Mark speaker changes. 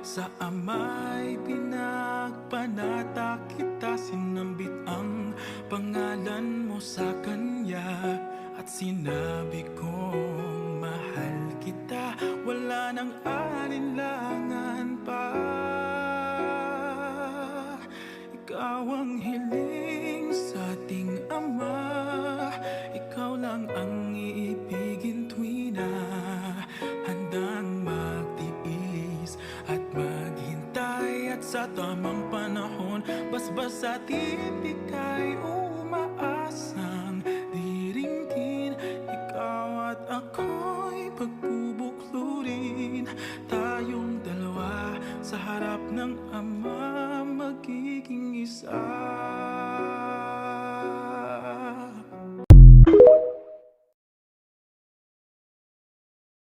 Speaker 1: Sa Ama'y pinagpanata kita, sinambit ang pangalan mo sa Kanya. At sinabi kong mahal kita, wala nang alinlangan pa. Ikaw ang hiling sa ating Ama, ikaw lang ang iibigin tuwi na handang magtiis at maghintay. At sa tamang panahon, basbas at ibig ay umaasang diringgin. Ikaw at ako'y pagbubuklurin, tayong dalawa sa harap ng Ama.